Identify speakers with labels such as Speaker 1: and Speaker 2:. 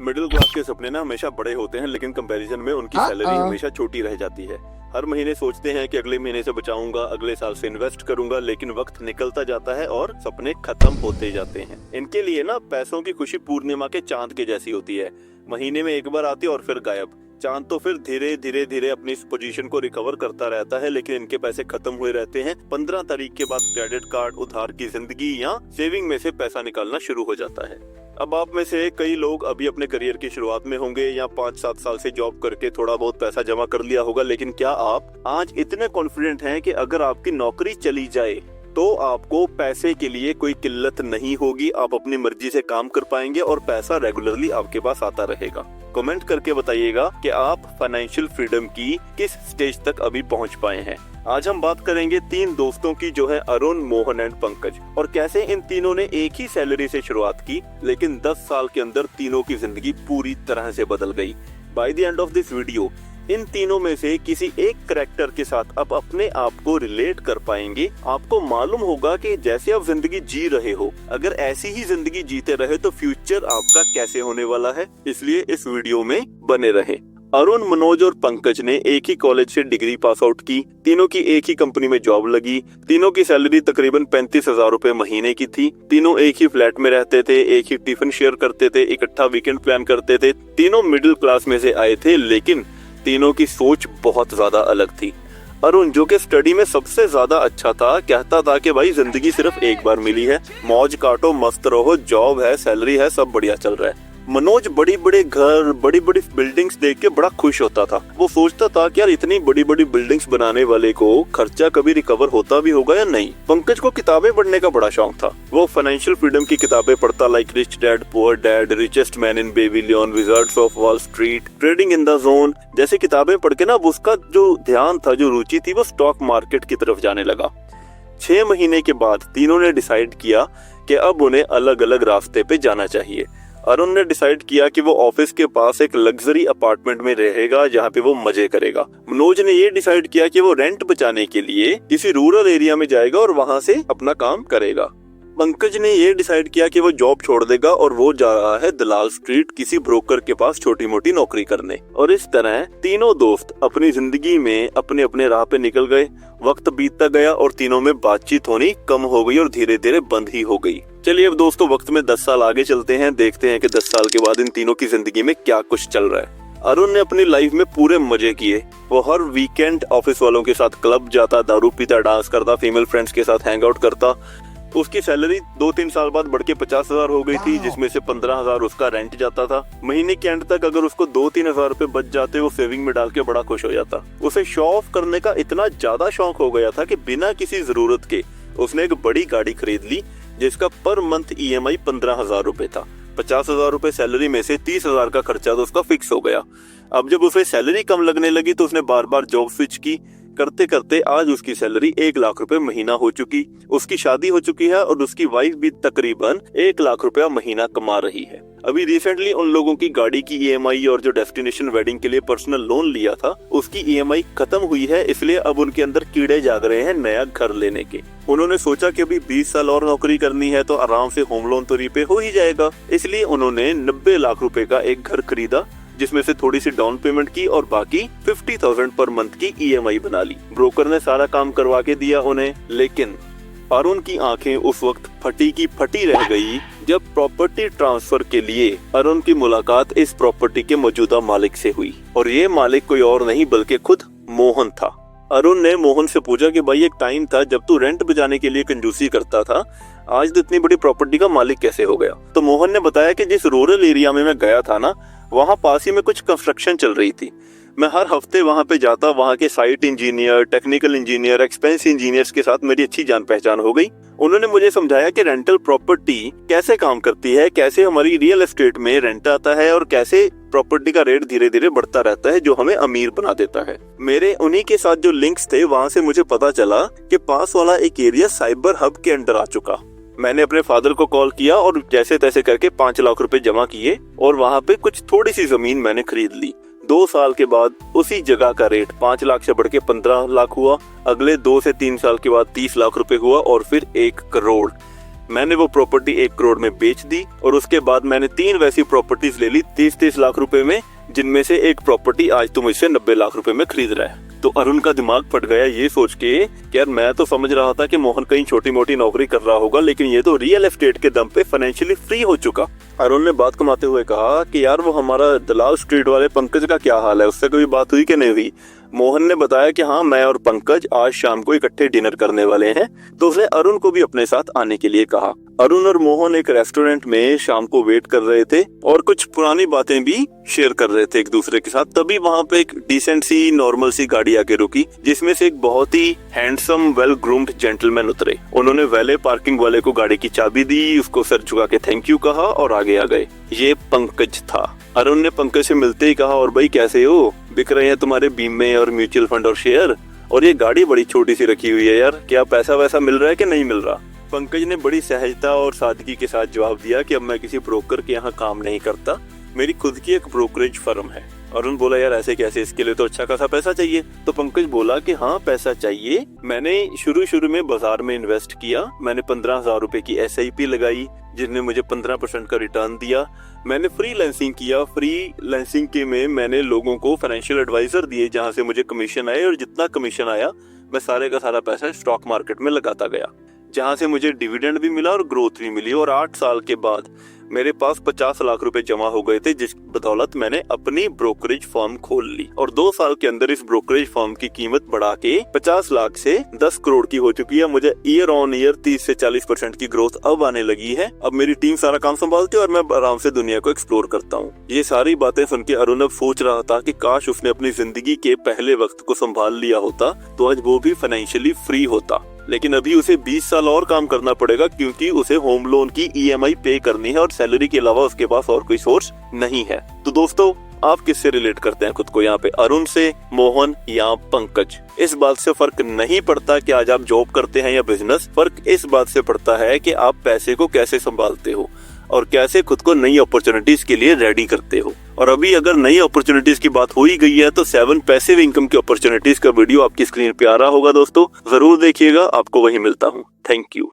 Speaker 1: Middle class के सपने ना हमेशा बड़े होते हैं, लेकिन कंपैरिजन में उनकी सैलरी हमेशा छोटी रह जाती है। हर महीने सोचते हैं कि अगले महीने से बचाऊंगा, अगले साल से इन्वेस्ट करूंगा, लेकिन वक्त निकलता जाता है और सपने खत्म होते जाते हैं। इनके लिए ना पैसों की खुशी पूर्णिमा के चांद के जैसी होती है, महीने में एक बार आती है और फिर गायब। चांद तो फिर धीरे धीरे अपनी इस पोजीशन को रिकवर करता रहता है, लेकिन इनके पैसे खत्म हुए रहते हैं। 15 तारीख के बाद क्रेडिट कार्ड, उधार की जिंदगी या सेविंग में से पैसा निकालना शुरू हो जाता है। अब आप में से कई लोग अभी अपने करियर की शुरुआत में होंगे या 5-7 साल से जॉब करके थोड़ा बहुत पैसा जमा कर लिया होगा, लेकिन क्या आप आज इतने कॉन्फिडेंट हैं कि अगर आपकी नौकरी चली जाए तो आपको पैसे के लिए कोई किल्लत नहीं होगी, आप अपनी मर्जी से काम कर पाएंगे और पैसा रेगुलरली आपके पास आता रहेगा? कमेंट करके बताइएगा कि आप फाइनेंशियल फ्रीडम की किस स्टेज तक अभी पहुंच पाए हैं। आज हम बात करेंगे 3 दोस्तों की, जो है अरुण, मोहन एंड पंकज, और कैसे इन तीनों ने एक ही सैलरी से शुरुआत की, लेकिन 10 साल के अंदर तीनों की जिंदगी पूरी तरह से बदल गई। By the end of this video इन तीनों में से किसी एक कैरेक्टर के साथ आप अपने आप को रिलेट कर पाएंगे। आपको मालूम होगा कि जैसे आप जिंदगी जी रहे हो, अगर ऐसी ही जिंदगी जीते रहे तो फ्यूचर आपका कैसे होने वाला है। इसलिए इस वीडियो में बने रहें। अरुण, मनोज और पंकज ने एक ही कॉलेज से डिग्री पास आउट की। तीनों की एक ही कंपनी में जॉब लगी। तीनों की सैलरी तकरीबन 35,000 रुपए महीने की थी। तीनों एक ही फ्लैट में रहते थे, एक ही टिफिन शेयर करते थे, इकट्ठा वीकेंड प्लान करते थे। तीनों मिडिल क्लास में से आए थे, लेकिन तीनों की सोच बहुत ज्यादा अलग थी। अरुण, जो कि स्टडी में सबसे ज्यादा अच्छा था, कहता था कि भाई जिंदगी सिर्फ एक बार मिली है, मौज काटो, मस्त रहो, जॉब है, सैलरी है, सब बढ़िया चल रहा है। मनोज बड़ी बड़ी घर, बड़ी बड़ी बिल्डिंग्स देख के बड़ा खुश होता था। वो सोचता था कि यार इतनी बड़ी बड़ी बिल्डिंग्स बनाने वाले को खर्चा कभी रिकवर होता भी होगा या नहीं। पंकज को किताबें पढ़ने का बड़ा शौक था। वो फाइनेंशियल फ्रीडम की किताबें पढ़ता, like rich dad poor dad, richest man in Babylon, Wizards of wall street, trading in the zone जैसी किताबें पढ़ के ना उसका जो ध्यान था, जो रुचि थी, वो स्टॉक मार्केट की तरफ जाने लगा। 6 महीने के बाद तीनों ने डिसाइड किया कि अब उन्हें अलग अलग रास्ते पे जाना चाहिए। अरुण ने डिसाइड किया कि वो ऑफिस के पास एक लग्जरी अपार्टमेंट में रहेगा, जहाँ पे वो मजे करेगा। मनोज ने ये डिसाइड किया कि वो रेंट बचाने के लिए किसी रूरल एरिया में जाएगा और वहाँ से अपना काम करेगा। पंकज ने ये डिसाइड किया कि वो जॉब छोड़ देगा और वो जा रहा है दलाल स्ट्रीट किसी ब्रोकर के पास छोटी मोटी नौकरी करने। और इस तरह तीनों दोस्त अपनी जिंदगी में अपने अपने राह पे निकल गए। वक्त बीतता गया और तीनों में बातचीत होनी कम हो गई और धीरे धीरे बंद ही हो गई। चलिए अब दोस्तों वक्त में 10 साल आगे चलते हैं, देखते हैं कि 10 साल के बाद इन तीनों की जिंदगी में क्या कुछ चल रहा है। अरुण ने अपनी लाइफ में पूरे मजे किए। वो हर वीकेंड ऑफिस वालों के साथ क्लब जाता, दारू पीता, डांस करता, फीमेल फ्रेंड्स के साथ हैंग आउट करता। उसकी सैलरी 2-3 साल बाद बढ़ के 50,000 हो गई थी, जिसमें से 15,000 उसका रेंट जाता था। महीने के एंड तक अगर उसको 2-3 हजार रुपए बच जाते, वो सेविंग में डाल के बड़ा खुश हो जाता। उसे शो ऑफ करने का इतना ज्यादा शौक हो गया था कि बिना किसी जरूरत के उसने एक बड़ी गाड़ी खरीद ली, जिसका पर मंथ EMI 15,000 रुपए था। 50,000 रुपए सैलरी में से 30,000 का खर्चा तो उसका फिक्स हो गया। अब जब उसे सैलरी कम लगने लगी तो उसने बार बार जॉब स्विच की। करते करते आज उसकी सैलरी 1 लाख रुपए महीना हो चुकी। उसकी शादी हो चुकी है और उसकी वाइफ भी तकरीबन 1 लाख रुपया महीना कमा रही है। अभी रिसेंटली उन लोगों की गाड़ी की EMI और जो डेस्टिनेशन वेडिंग के लिए पर्सनल लोन लिया था, उसकी EMI खत्म हुई है। इसलिए अब उनके अंदर कीड़े जाग रहे हैं नया घर लेने के। उन्होंने सोचा कि अभी 20 साल और नौकरी करनी है तो आराम से होम लोन तो रीपे हो ही जाएगा। इसलिए उन्होंने 90 लाख रुपए का एक घर खरीदा, जिसमें से थोड़ी सी डाउन पेमेंट की और बाकी 50,000 पर मंथ की EMI बना ली। ब्रोकर ने सारा काम करवा के दिया उन्हें, लेकिन अरुण की आंखें उस वक्त फटी की फटी रह गई जब प्रॉपर्टी ट्रांसफर के लिए अरुण की मुलाकात इस प्रॉपर्टी के मौजूदा मालिक से हुई। और ये मालिक कोई और नहीं बल्कि खुद मोहन था। अरुण ने मोहन से पूछा कि भाई एक टाइम था जब तू रेंट बचाने के लिए कंजूसी करता था, आज तो इतनी बड़ी प्रॉपर्टी का मालिक कैसे हो गया? तो मोहन ने बताया कि जिस रूरल एरिया में मैं गया था ना, वहाँ पास ही में कुछ कंस्ट्रक्शन चल रही थी। मैं हर हफ्ते वहाँ पे जाता, वहाँ के site engineer, technical engineer, expense engineers के साथ मेरी अच्छी जान पहचान हो गई। उन्होंने मुझे समझाया कि रेंटल प्रॉपर्टी कैसे काम करती है, कैसे हमारी रियल एस्टेट में रेंट आता है और कैसे प्रॉपर्टी का रेट धीरे धीरे बढ़ता रहता है, जो हमें अमीर बना देता है। मेरे उन्हीं के साथ जो लिंक्स थे, वहाँ से मुझे पता चला कि पास वाला एक एरिया साइबर हब के अंडर आ चुका। मैंने अपने फादर को कॉल किया और जैसे तैसे करके 5 लाख रुपए जमा किए और वहाँ पे कुछ थोड़ी सी जमीन मैंने खरीद ली। 2 साल के बाद उसी जगह का रेट 5 लाख से बढ़ के 15 लाख हुआ। अगले 2 से 3 साल के बाद 30 लाख रुपए हुआ और फिर 1 करोड़। मैंने वो प्रॉपर्टी 1 करोड़ में बेच दी और उसके बाद मैंने 3 वैसी प्रॉपर्टीज ले ली 30-30 लाख रुपए में, जिनमें से एक प्रॉपर्टी आज तो मुझसे 90 लाख रुपए में खरीद रहा है। तो अरुण का दिमाग फट गया ये सोच के कि यार मैं तो समझ रहा था कि मोहन कहीं छोटी मोटी नौकरी कर रहा होगा, लेकिन ये तो रियल एस्टेट के दम पे फाइनेंशियली फ्री हो चुका। अरुण ने बात कमाते हुए कहा कि यार वो हमारा दलाल स्ट्रीट वाले पंकज का क्या हाल है, उससे कभी बात हुई कि नहीं हुई। मोहन ने बताया कि हाँ, मैं और पंकज आज शाम को इकट्ठे डिनर करने वाले हैं, तो उसने अरुण को भी अपने साथ आने के लिए कहा। अरुण और मोहन एक रेस्टोरेंट में शाम को वेट कर रहे थे और कुछ पुरानी बातें भी शेयर कर रहे थे एक दूसरे के साथ। तभी वहाँ पे एक डिसेंट सी नॉर्मल सी गाड़ी आके रुकी, जिसमें से एक बहुत ही हैंडसम वेल ग्रूम्ड जेंटलमैन उतरे। उन्होंने वैले पार्किंग वाले को गाड़ी की चाबी दी, उसको सर झुका के थैंक यू कहा और आगे आ गए। ये पंकज था। अरुण ने पंकज से मिलते ही कहा, और भाई कैसे हो, बिक रहे हैं तुम्हारे बीमे और म्यूचुअल फंड और शेयर, और ये गाड़ी बड़ी छोटी सी रखी हुई है यार, क्या पैसा वैसा मिल रहा है कि नहीं मिल रहा। पंकज ने बड़ी सहजता और सादगी के साथ जवाब दिया कि अब मैं किसी ब्रोकर के यहाँ काम नहीं करता, मेरी खुद की एक ब्रोकरेज फर्म है। अरुण बोला, यार ऐसे कैसे, इसके लिए तो अच्छा खासा पैसा चाहिए। तो पंकज बोला कि हाँ पैसा चाहिए, मैंने शुरू में बाजार में इन्वेस्ट किया, मैंने 15,000 रुपए की SIP लगाई जिसने मुझे 15% का रिटर्न दिया। मैंने फ्रीलांसिंग किया, फ्रीलांसिंग के में मैंने लोगों को फाइनेंशियल एडवाइजर दिए जहाँ से मुझे कमीशन आए, और जितना कमीशन आया मैं सारे का सारा पैसा स्टॉक मार्केट में लगाता गया, जहाँ से मुझे डिविडेंड भी मिला और ग्रोथ भी मिली। और 8 साल के बाद मेरे पास 50 लाख रुपए जमा हो गए थे, जिस बदौलत मैंने अपनी ब्रोकरेज फर्म खोल ली। और 2 साल के अंदर इस ब्रोकरेज फर्म की कीमत बढ़ा के 50 लाख से 10 करोड़ की हो चुकी है। मुझे ईयर ऑन ईयर 30 से 40% की ग्रोथ अब आने लगी है। अब मेरी टीम सारा काम संभालती है और मैं आराम से दुनिया को एक्सप्लोर करता हूँ। ये सारी बातें सुन के अरुण अब सोच रहा था कि काश उसने अपनी जिंदगी के पहले वक्त को संभाल लिया होता तो आज वो भी फाइनेंशियली फ्री होता। लेकिन अभी उसे 20 साल और काम करना पड़ेगा, क्योंकि उसे होम लोन की EMI पे करनी है और सैलरी के अलावा उसके पास और कोई सोर्स नहीं है। तो दोस्तों, आप किससे रिलेट करते हैं खुद को यहाँ पे, अरुण से, मोहन या पंकज? इस बात से फर्क नहीं पड़ता कि आज आप जॉब करते हैं या बिजनेस, फर्क इस बात से पड़ता है कि आप पैसे को कैसे संभालते हो और कैसे खुद को नई अपॉर्चुनिटीज के लिए रेडी करते हो। और अभी अगर नई अपॉर्चुनिटीज की बात हो ही गई है तो 7 पैसिव इनकम की अपॉर्चुनिटीज का वीडियो आपकी स्क्रीन पे आ रहा होगा दोस्तों, जरूर देखिएगा, आपको वही मिलता हूँ। Thank you.